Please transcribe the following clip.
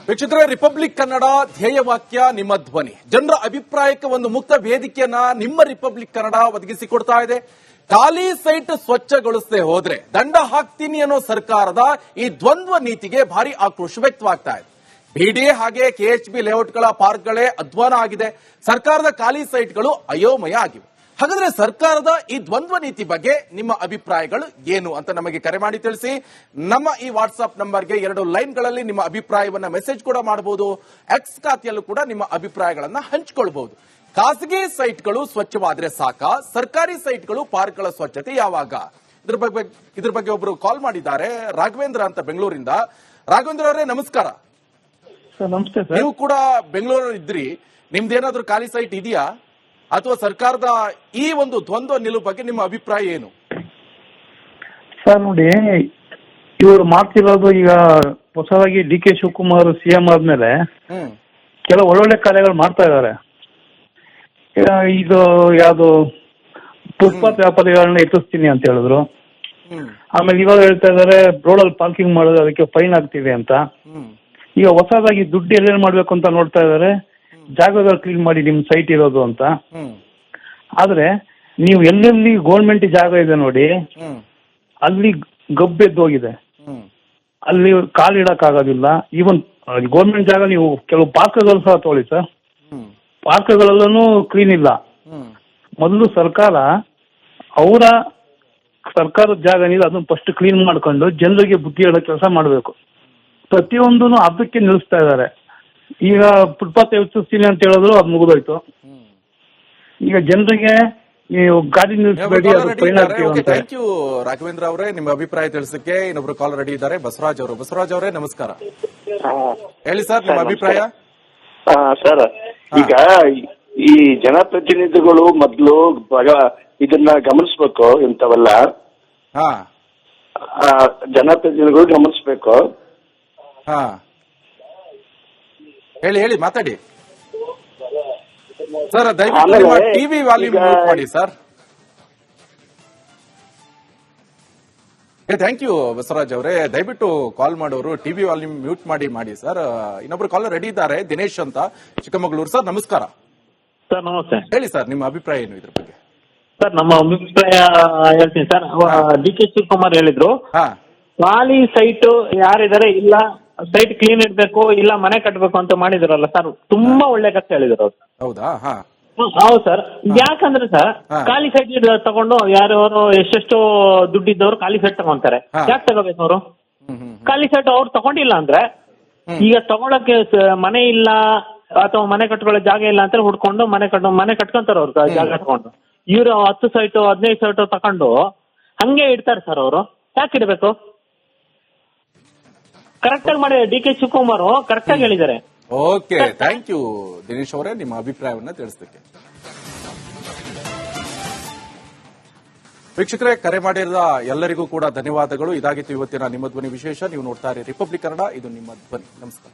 ವೀಕ್ಷಕರೇ, ರಿಪಬ್ಲಿಕ್ ಕನ್ನಡ ಧ್ಯೇಯವಾಕ್ಯ ನಿಮ್ಮ ಧ್ವನಿ. ಜನರ ಅಭಿಪ್ರಾಯಕ್ಕೆ ಒಂದು ಮುಕ್ತ ವೇದಿಕೆಯನ್ನ ನಿಮ್ಮ ರಿಪಬ್ಲಿಕ್ ಕನ್ನಡ ಒದಗಿಸಿಕೊಡ್ತಾ ಇದೆ. ಖಾಲಿ ಸೈಟ್ ಸ್ವಚ್ಛಗೊಳಿಸದೆ ಹೋದ್ರೆ ದಂಡ ಹಾಕ್ತೀನಿ ಅನ್ನೋ ಸರ್ಕಾರದ ಈ ದ್ವಂದ್ವ ನೀತಿಗೆ ಭಾರಿ ಆಕ್ರೋಶ ವ್ಯಕ್ತವಾಗ್ತಾ ಇದೆ. ಬಿಡಿ ಹಾಗೆ ಕೆಎಚ್ಬಿ ಲೇಔಟ್ಗಳ ಪಾರ್ಕ್ಗಳೇ ಅಧ್ವಾನ ಆಗಿದೆ. ಸರ್ಕಾರದ ಖಾಲಿ ಸೈಟ್ಗಳು ಅಯೋಮಯ ಆಗಿವೆ. ಹಾಗಾದ್ರೆ ಸರ್ಕಾರದ ಈ ದ್ವಂದ್ವ ನೀತಿ ಬಗ್ಗೆ ನಿಮ್ಮ ಅಭಿಪ್ರಾಯಗಳು ಏನು ಅಂತ ನಮಗೆ ಕರೆ ಮಾಡಿ ತಿಳಿಸಿ. ನಮ್ಮ ಈ ವಾಟ್ಸ್ಆಪ್ ನಂಬರ್ಗೆ 2 ಲೈನ್ಗಳಲ್ಲಿ ನಿಮ್ಮ ಅಭಿಪ್ರಾಯವನ್ನ ಮೆಸೇಜ್ ಕೂಡ ಮಾಡಬಹುದು. ಎಕ್ಸ್ ಖಾತೆಯಲ್ಲೂ ಕೂಡ ನಿಮ್ಮ ಅಭಿಪ್ರಾಯಗಳನ್ನ ಹಂಚಿಕೊಳ್ಳಬಹುದು. ಖಾಸಗಿ ಸೈಟ್ಗಳು ಸ್ವಚ್ಛವಾದ್ರೆ ಸಾಕ, ಸರ್ಕಾರಿ ಸೈಟ್ಗಳು ಪಾರ್ಕ್ಗಳ ಸ್ವಚ್ಛತೆ ಯಾವಾಗ? ಇದ್ರ ಬಗ್ಗೆ ಒಬ್ರು ಕಾಲ್ ಮಾಡಿದ್ದಾರೆ, ರಾಘವೇಂದ್ರ ಅಂತ ಬೆಂಗಳೂರಿಂದ. ರಾಘವೇಂದ್ರ ಅವರೇ ನಮಸ್ಕಾರ. ನಮಸ್ತೆ ಸರ್. ನೀವು ಕೂಡ ಬೆಂಗಳೂರಲ್ಲಿ ಇದ್ರಿ, ನಿಮ್ದೇನಾದ್ರೂ ಖಾಲಿ ಸೈಟ್ ಇದೆಯಾ ಅಥವಾ ಸರ್ಕಾರದ ಈ ಒಂದು ದ್ವಂದ್ವ ನಿಲುವು ಬಗ್ಗೆ ನಿಮ್ಮ ಅಭಿಪ್ರಾಯ ಏನು? ಸರ್ ನೋಡಿ, ಇವರು ಮಾಡ್ತಿರೋದು ಈಗ ಹೊಸದಾಗಿ DK ಶಿವಕುಮಾರ್ CM ಆದ್ಮೇಲೆ ಕೆಲವು ಒಳ್ಳೊಳ್ಳೆ ಕಾರ್ಯಗಳು ಮಾಡ್ತಾ ಇದ್ದಾರೆ. ಇದು ಯಾವ್ದು ಫುಟ್ಪಾತ್ ವ್ಯಾಪಾರಿಗಳನ್ನ ಎತ್ತಿಸ್ತೀನಿ ಅಂತ ಹೇಳಿದ್ರು. ಆಮೇಲೆ ಇವಾಗ ಹೇಳ್ತಾ ಇದಾರೆ ರೋಡಲ್ಲಿ ಪಾರ್ಕಿಂಗ್ ಮಾಡೋದು ಅದಕ್ಕೆ ಫೈನ್ ಆಗ್ತೀವಿ ಅಂತ. ಈಗ ಹೊಸದಾಗಿ ದುಡ್ಡು ಎಲ್ಲೇನ್ ಮಾಡ್ಬೇಕು ಅಂತ ನೋಡ್ತಾ ಇದಾರೆ, ಜಾಗದಲ್ಲಿ ಕ್ಲೀನ್ ಮಾಡಿ ನಿಮ್ ಸೈಟ್ ಇರೋದು ಅಂತ. ಆದ್ರೆ ನೀವು ಎಲ್ಲೆಲ್ಲಿ ಗೌರ್ಮೆಂಟ್ ಜಾಗ ಇದೆ ನೋಡಿ, ಅಲ್ಲಿ ಗಬ್ಬೆದ್ದೋಗಿದೆ, ಅಲ್ಲಿ ಕಾಲಿಡಕ್ ಆಗೋದಿಲ್ಲ. ಈವನ್ ಗೌರ್ಮೆಂಟ್ ಜಾಗ ನೀವು ಕೆಲವು ಪಾರ್ಕ್ಗಳು ಸಹ ತಗೊಳ್ಳಿ ಸರ್, ಪಾರ್ಕ್ಗಳಲ್ಲೂ ಕ್ಲೀನ್ ಇಲ್ಲ. ಮೊದಲು ಸರ್ಕಾರ ಅವರ ಸರ್ಕಾರದ ಜಾಗ ಏನಿದೆ ಅದನ್ನ ಫಸ್ಟ್ ಕ್ಲೀನ್ ಮಾಡ್ಕೊಂಡು ಜನರಿಗೆ ಬುದ್ಧಿ ಹೇಳೋ ಕೆಲಸ ಮಾಡಬೇಕು. ಪ್ರತಿಯೊಂದೂ ಅರ್ಧಕ್ಕೆ ನಿಲ್ಲಿಸ್ತಾ ಇದ್ದಾರೆ. ಈಗ ಫುಟ್ಪಾತ್ ಎತ್ತಿಸ್ತೀನಿ ಅಂತ ಹೇಳಿದ್ರು, ಅದು ಮುಗಿದೋಯ್ತು. ಈಗ ಜನರಿಗೆ ನೀವು ಗಾಡಿ ನಿಲ್ಲಿಸಬೇಡಿ, ಅದು ಫೈನ್ ಆಗ್ತೀವಿ ಅಂತ. ಥ್ಯಾಂಕ್ ಯು ರಾಘವೇಂದ್ರ ಅವರೇ, ನಿಮ್ಮ ಅಭಿಪ್ರಾಯ ತಿಳಿಸಕ್ಕೆ. ಇನ್ನೊಬ್ರು ಕಾಲ್ ರೆಡಿ ಇದ್ದಾರೆ, ಬಸವರಾಜ್ ಅವರು. ಬಸವರಾಜ್ ಅವರೇ ನಮಸ್ಕಾರ. ಹೇಳಿ ಸರ್, ನಿಮ್ಮ ಅಭಿಪ್ರಾಯ. ಸರ್, ಈಗ ಈ ಜನಪ್ರತಿನಿಧಿಗಳು ಮೊದಲು ಇದನ್ನ ಗಮನಿಸ್ಬೇಕು. ಇಂಥವೆಲ್ಲ ಜನಪ್ರತಿನಿಧಿಗಳು ಗಮನಿಸ್ಬೇಕು. ಹೇಳಿ ಮಾತಾಡಿ ಸರ್. ದಯವಿಟ್ಟು ಟಿವಿ ವಾಲ್ಯೂಮ್ ಮ್ಯೂಟ್ ಮಾಡಿ ಸರ್. ಥ್ಯಾಂಕ್ ಯು ಬಸವರಾಜ್ ಅವರೇ. ದಯವಿಟ್ಟು ಕಾಲ್ ಮಾಡೋರು ಟಿವಿ ವಾಲ್ಯೂಮ್ ಮ್ಯೂಟ್ ಮಾಡಿ ಸರ್. ಇನ್ನೊಬ್ರು ಕಾಲರ್ ರೆಡಿ ಇದ್ದಾರೆ, ದಿನೇಶ್ ಅಂತ ಚಿಕ್ಕಮಗಳೂರು. ಸರ್ ನಮಸ್ಕಾರ. ಸರ್ ನಮಸ್ತೆ. ಹೇಳಿ ಸರ್, ನಿಮ್ಮ ಅಭಿಪ್ರಾಯ ಏನು ಇದ್ರ ಬಗ್ಗೆ? ಸರ್ ನಮ್ಮ ಅಭಿಪ್ರಾಯ ಹೇಳ್ತೀನಿ ಸರ್. DK ಶಿವಕುಮಾರ್ ಹೇಳಿದ್ರು, ಖಾಲಿ ಸೈಟ್ ಯಾರಿದ್ದಾರೆ ಇಲ್ಲ ಸೈಟ್ ಕ್ಲೀನ್ ಇಡ್ಬೇಕು, ಇಲ್ಲ ಮನೆ ಕಟ್ಟಬೇಕು ಅಂತ ಮಾಡಿದ್ರಲ್ಲ ಸರ್, ತುಂಬಾ ಒಳ್ಳೆ ಕಥೆ ಹೇಳಿದ್ರು ಅವ್ರು. ಹೌದಾ? ಹೌದು ಸರ್. ಯಾಕಂದ್ರೆ ಸರ್, ಖಾಲಿ ಸೈಟ್ ತಗೊಂಡು ಯಾರು ಎಷ್ಟೆಷ್ಟು ದುಡ್ಡಿದ್ದವ್ರು ಖಾಲಿ ಸೈಟ್ ತಗೊಂತಾರೆ. ಯಾಕೆ ತಗೋಬೇಕು ಅವರು? ಖಾಲಿ ಸೈಟ್ ಅವ್ರು ತಗೊಂಡಿಲ್ಲ ಅಂದ್ರೆ, ಈಗ ತಗೊಳಕ್ಕೆ ಮನೆ ಇಲ್ಲ ಅಥವಾ ಮನೆ ಕಟ್ಕೊಳ್ಳೋ ಜಾಗ ಇಲ್ಲ ಅಂತ ಹುಡ್ಕೊಂಡು ಮನೆ ಕಟ್ಕೊಂತಾರ ಅವ್ರು ಜಾಗ ತಗೊಂಡು. ಇವ್ರು 10 ಸೈಟು 15 ಸೈಟು ತಗೊಂಡು ಹಂಗೆ ಇಡ್ತಾರೆ ಸರ್. ಅವರು ಯಾಕೆ ಇಡಬೇಕು? ಕರೆಕ್ಟ್ ಆಗಿ ಮಾಡಿ DK ಶಿವಕುಮಾರ್ ಕರೆಕ್ಟ್ ಆಗಿ ಹೇಳಿದ್ದಾರೆ. ಓಕೆ, ಥ್ಯಾಂಕ್ ಯು ದಿನೇಶ್ ಅವರೇ, ನಿಮ್ಮ ಅಭಿಪ್ರಾಯವನ್ನ ತಿಳಿಸಲಿಕ್ಕೆ. ವೀಕ್ಷಕರೇ, ಕರೆ ಮಾಡಿರುವ ಎಲ್ಲರಿಗೂ ಕೂಡ ಧನ್ಯವಾದಗಳು. ಇದಾಗಿತ್ತು ಇವತ್ತಿನ ನಿಮ್ಮ ಧ್ವನಿ ವಿಶೇಷ. ನೀವು ನೋಡ್ತಾ ಇರಿ ರಿಪಬ್ಲಿಕ್ ಕನ್ನಡ, ಇದು ನಿಮ್ಮ ಧ್ವನಿ. ನಮಸ್ಕಾರ.